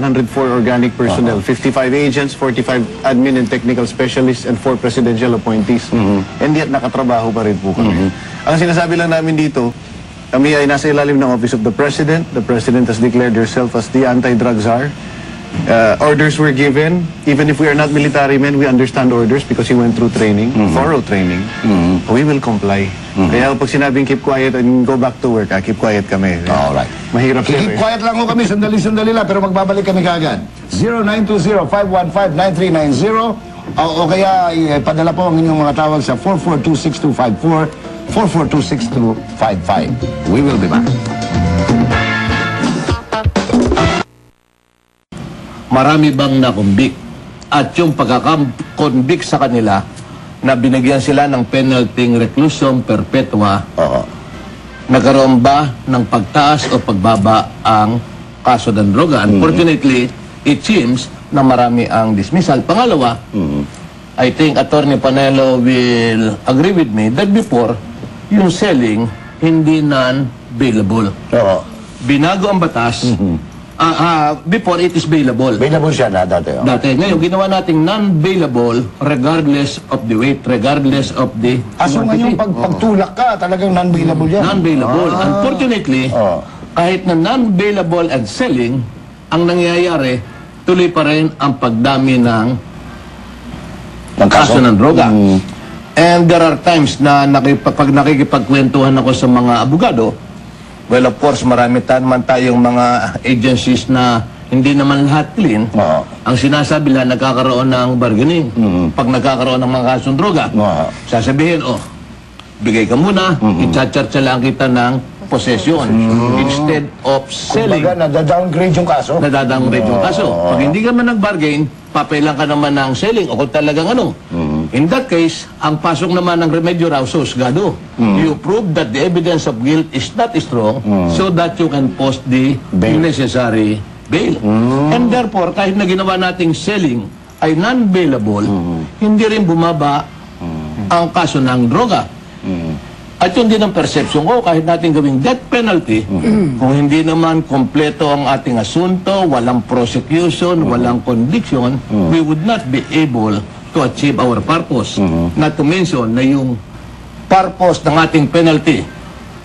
104 organic personnel, 55 agents, 45 admin and technical specialists, and 4 presidential appointees. And yet, nakatrabaho pa rin po kami. Ang sinasabi lang namin dito, kami ay nasa ilalim ng Office of the President. The President has declared herself as the anti-drug czar. Orders were given. Even if we are not military men, we understand orders because we went through training, thorough training. We will comply. Kaya pag sinabing keep quiet and go back to work, keep quiet kami. Alright. Mahirap sir. Keep quiet lang ho kami, sandali-sandali lang, pero magbabalik kami kaagad. 0920-515-9390 o kaya padala po ang inyong mga tawag sa 4426254, 4426255. We will be back. Marami bang nakumbik? At yung pagkakonbik sa kanila na binigyan sila ng penalty reclusion perpetua, nagkaroon ba ng pagtaas o pagbaba ang kaso ng droga? Unfortunately, it seems na marami ang dismissal. Pangalawa, I think Attorney Panelo will agree with me that before, yung selling hindi non-bailable. Binago ang batas. Before it is bailable. Bailable siya na dati. Dati. Ngayon, ginawa nating non-bailable regardless of the weight, regardless of the So ngayon, pagtulak ka, talagang non-bailable yan. non-bailable. Unfortunately, kahit na non-bailable and selling, ang nangyayari, tuloy pa rin ang pagdami ng kaso ng droga. And there are times na pag nakikipagkwentuhan ako sa mga abogado, well, of course, marami man tayong mga agencies na hindi naman lahat clean. Ang sinasabi lang, nagkakaroon ng bargaining. Pag nagkakaroon ng mga kasong droga, sasabihin, bigay ka muna, i-charge lang kita ng possession. Instead of selling. Kumbaga, nadadowngrade yung kaso? Nadadowngrade yung kaso. Pag hindi ka man nag-bargain, papailan ka naman ng selling o kung talagang ano. In that case, ang pasok naman ng remedyo raw, susgado. You prove that the evidence of guilt is not strong so that you can post the necessary bail. And therefore, kahit na ginawa nating selling ay non-bailable, hindi rin bumaba ang kaso ng droga. At yun din ang perception ko, kahit natin gawing death penalty, kung hindi naman kompleto ang ating asunto, walang prosecution, walang conviction, we would not be able to achieve our purpose. Not to mention na yung purpose ng ating penalty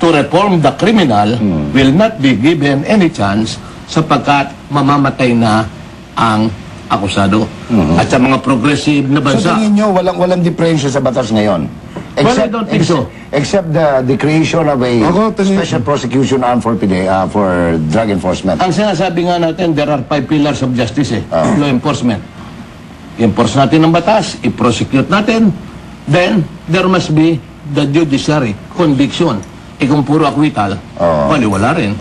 to reform the criminal will not be given any chance sapagkat mamamatay na ang akusado. At sa mga progressive na bansa. So tingin nyo, walang diferensya sa batas ngayon? Except, well, I don't think so. Except the creation of a special prosecution arm for drug enforcement. Ang sinasabi nga natin, there are 5 pillars of justice, law enforcement. I-enforce natin ang batas, i-prosecute natin, then there must be the judiciary conviction. Kung puro acquittal, wala rin.